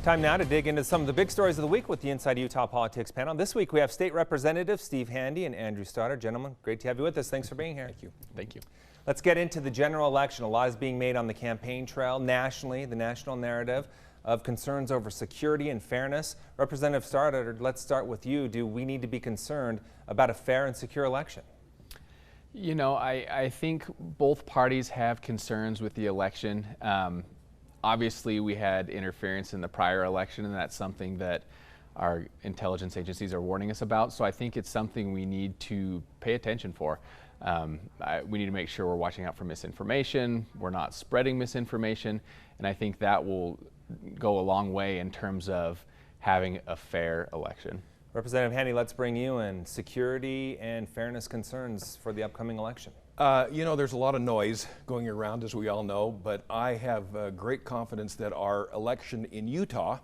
Time now to dig into some of the big stories of the week with the Inside Utah Politics panel. This week we have State Representatives Steve Handy and Andrew Stoddard. Gentlemen, great to have you with us. Thanks for being here. Thank you. Thank you. Let's get into the general election. A lot is being made on the campaign trail nationally, the national narrative of concerns over security and fairness. Representative Stoddard, let's start with you. Do we need to be concerned about a fair and secure election? You know, I think both parties have concerns with the election. Obviously, we had interference in the prior election, and that's something that our intelligence agencies are warning us about. So I think it's something we need to pay attention for. We need to make sure we're watching out for misinformation, we're not spreading misinformation, and I think that will go a long way in terms of having a fair election. Representative Handy, let's bring you in. Security and fairness concerns for the upcoming election. You know, there's a lot of noise going around, as we all know, but I have great confidence that our election in Utah,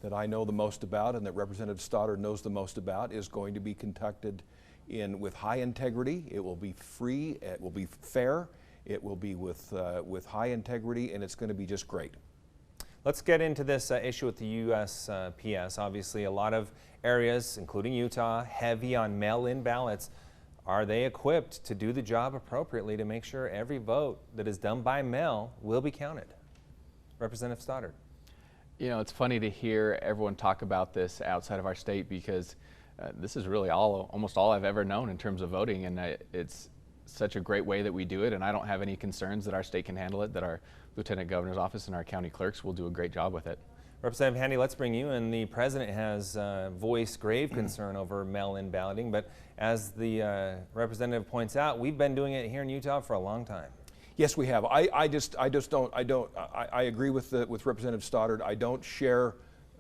that I know the most about and that Representative Stoddard knows the most about, is going to be conducted with high integrity. It will be free, it will be fair, it will be with high integrity, and it's going to be just great. Let's get into this issue with the USPS. Obviously, a lot of areas, including Utah, heavy on mail-in ballots. Are they equipped to do the job appropriately to make sure every vote that is done by mail will be counted? Representative Stoddard. You know, it's funny to hear everyone talk about this outside of our state because this is really almost all I've ever known in terms of voting, and it's such a great way that we do it, and I don't have any concerns that our state can handle it, that our Lieutenant Governor's office and our county clerks will do a great job with it. Representative Handy, let's bring you in. The President has voiced grave concern over mail-in balloting, but as the representative points out, we've been doing it here in Utah for a long time. Yes, we have. I agree with Representative Stoddard. I don't share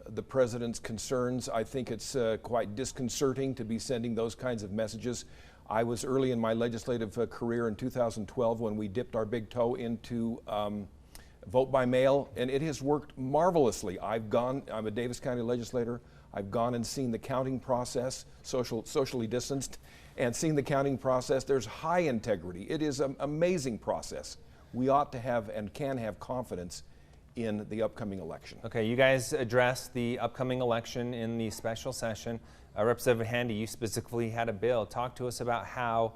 the President's concerns. I think it's quite disconcerting to be sending those kinds of messages. I was early in my legislative career in 2012 when we dipped our big toe into vote by mail, and it has worked marvelously. I'm a Davis County legislator. I've gone and seen the counting process, socially distanced, and seen the counting process. There's high integrity. It is an amazing process. We ought to have and can have confidence in the upcoming election. Okay, you guys addressed the upcoming election in the special session. Representative Handy, you specifically had a bill. Talk to us about how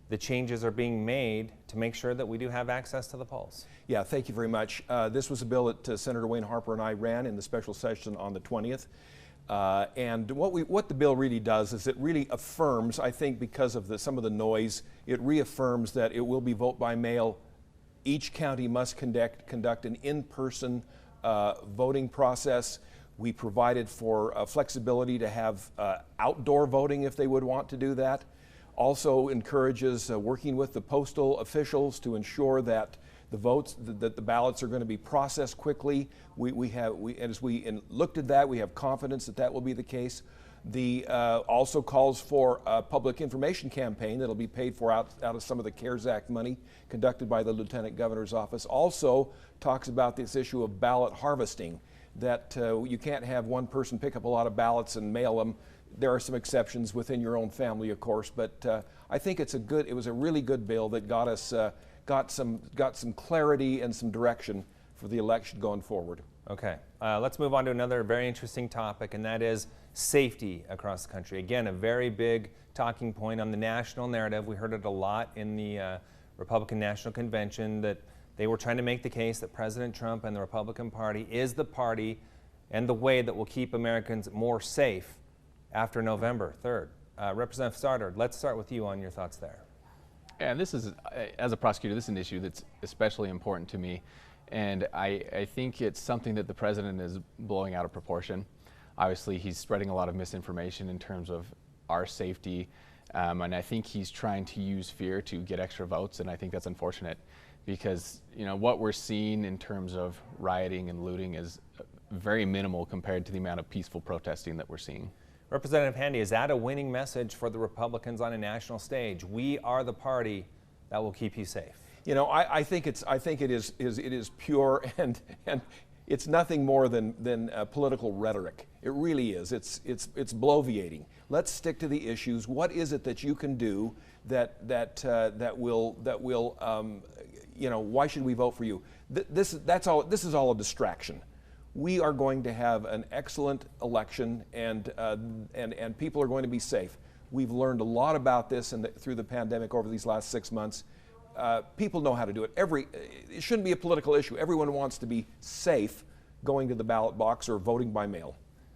the changes are being made to make sure that we do have access to the polls. Yeah, thank you very much. This was a bill that Senator Wayne Harper and I ran in the special session on the 20th. And what the bill really does is it really affirms, I think because of some of the noise, it reaffirms that it will be vote by mail. Each county must conduct an in-person voting process. We provided for flexibility to have outdoor voting if they would want to do that. Also encourages working with the postal officials to ensure that the ballots are going to be processed quickly. As we looked at that, we have confidence that that will be the case. Also calls for a public information campaign that'll be paid for out of some of the CARES Act money conducted by the Lieutenant Governor's office. Also talks about this issue of ballot harvesting, that you can't have one person pick up a lot of ballots and mail them. There are some exceptions within your own family, of course, but I think it was a really good bill that got some clarity and some direction for the election going forward. Okay, let's move on to another very interesting topic, and that is safety across the country. Again, a very big talking point on the national narrative. We heard it a lot in the Republican National Convention, that they were trying to make the case that President Trump and the Republican Party is the party and the way that will keep Americans more safe after November 3rd. Representative Stoddard, let's start with you on your thoughts there. And this is, as a prosecutor, this is an issue that's especially important to me. And I think it's something that the President is blowing out of proportion. Obviously, he's spreading a lot of misinformation in terms of our safety. And I think he's trying to use fear to get extra votes. And I think that's unfortunate because, you know, what we're seeing in terms of rioting and looting is very minimal compared to the amount of peaceful protesting that we're seeing. Representative Handy, is that a winning message for the Republicans on a national stage? We are the party that will keep you safe. You know, I think it is pure and it's nothing more than political rhetoric. It really is. It's bloviating. Let's stick to the issues. What is it that you can do that will you know, why should we vote for you? This is all a distraction. we are going to have an excellent election, and people are going to be safe. We've learned a lot about this through the pandemic over these last 6 months. People know how to do it. It shouldn't be a political issue. Everyone wants to be safe going to the ballot box or voting by mail.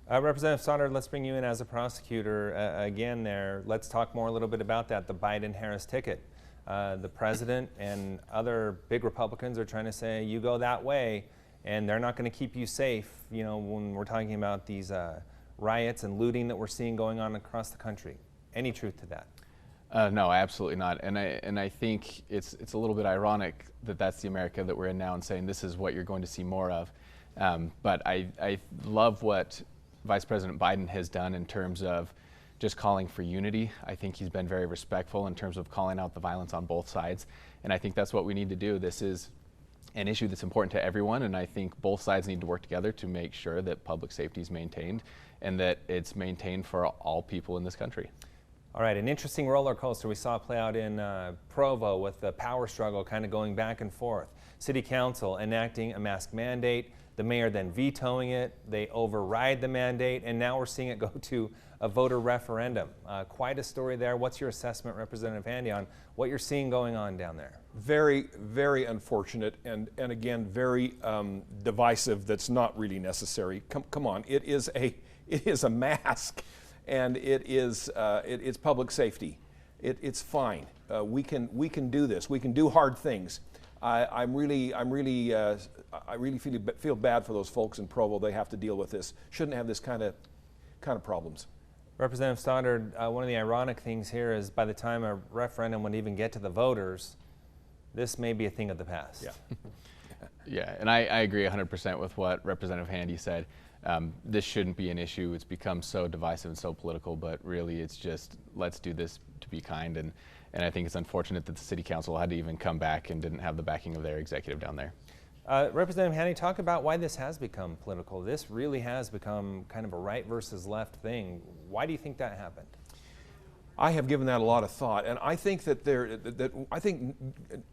Representative Stoddard, let's bring you in as a prosecutor again there. Let's talk more a little bit about that, the Biden-Harris ticket. The president and other big Republicans are trying to say, you go that way, and they're not going to keep you safe, you know, when we're talking about these riots and looting that we're seeing going on across the country. Any truth to that? No, absolutely not. And I think it's a little bit ironic that that's the America that we're in now, and saying this is what you're going to see more of. But I love what Vice President Biden has done in terms of just calling for unity. I think he's been very respectful in terms of calling out the violence on both sides. And I think that's what we need to do. This is an issue that's important to everyone, and I think both sides need to work together to make sure that public safety is maintained and that it's maintained for all people in this country. All right, an interesting roller coaster we saw play out in Provo with the power struggle kind of going back and forth. City Council enacting a mask mandate, the mayor then vetoing it, they override the mandate, and now we're seeing it go to a voter referendum. Quite a story there. What's your assessment, Representative Handy, on what you're seeing going on down there? Very, very unfortunate, and again, very divisive. That's not really necessary. Come on, it is a mask, and it's public safety. It's fine. We can do this. We can do hard things. I really feel bad for those folks in Provo. They have to deal with this. Shouldn't have this kind of problems. Representative Stoddard, one of the ironic things here is by the time a referendum would even get to the voters, this may be a thing of the past. Yeah. Yeah, and I agree 100% with what Representative Handy said. This shouldn't be an issue. It's become so divisive and so political, but really it's just, let's do this to be kind. And I think it's unfortunate that the City Council had to even come back and didn't have the backing of their executive down there. Representative Handy, talk about why this has become political. This really has become kind of a right versus left thing. Why do you think that happened? I have given that a lot of thought, and I think that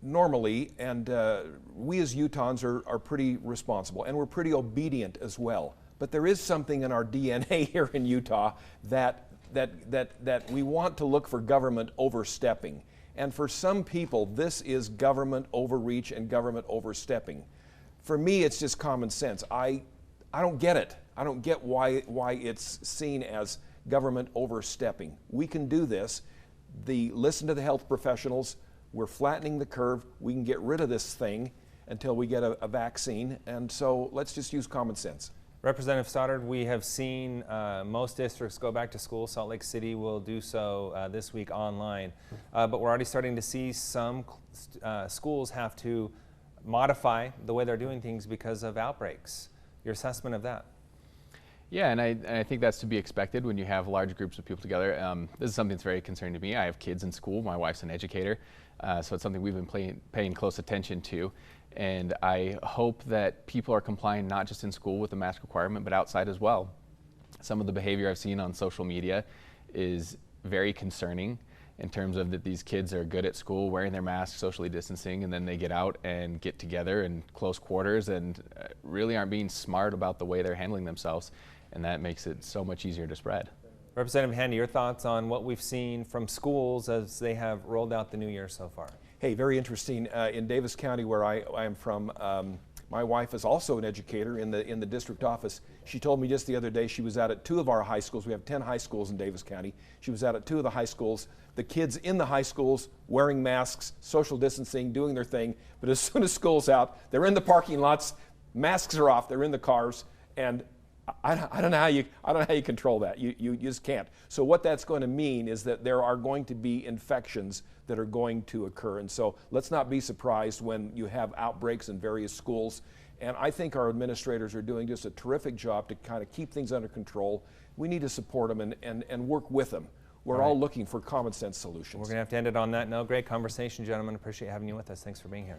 normally, and we as Utahns are pretty responsible, and we're pretty obedient as well. But there is something in our DNA here in Utah that we want to look for government overstepping. And for some people, this is government overreach and government overstepping. For me, it's just common sense. I don't get it. I don't get why it's seen as government overstepping. We can do this. Listen to the health professionals. We're flattening the curve. We can get rid of this thing until we get a vaccine. And so let's just use common sense. Representative Stoddard, we have seen most districts go back to school. Salt Lake City will do so this week online. But we're already starting to see some schools have to modify the way they're doing things because of outbreaks. Your assessment of that? Yeah, and I think that's to be expected when you have large groups of people together. This is something that's very concerning to me. I have kids in school. My wife's an educator, so it's something we've been paying close attention to. And I hope that people are complying not just in school with the mask requirement, but outside as well. Some of the behavior I've seen on social media is very concerning in terms of that these kids are good at school, wearing their masks, socially distancing, and then they get out and get together in close quarters and really aren't being smart about the way they're handling themselves. And that makes it so much easier to spread. Representative Handy, your thoughts on what we've seen from schools as they have rolled out the new year so far? Hey, very interesting. In Davis County, where I am from, my wife is also an educator in the district office. She told me just the other day she was out at 2 of our high schools. We have 10 high schools in Davis County. She was out at 2 of the high schools. The kids in the high schools wearing masks, social distancing, doing their thing. But as soon as school's out, they're in the parking lots, masks are off, they're in the cars, and I don't know how you control that. You just can't. So what that's going to mean is that there are going to be infections that are going to occur. And so let's not be surprised when you have outbreaks in various schools. And I think our administrators are doing just a terrific job to kind of keep things under control. We need to support them and work with them. We're all looking for common sense solutions. We're going to have to end it on that note. Great conversation, gentlemen. Appreciate having you with us. Thanks for being here.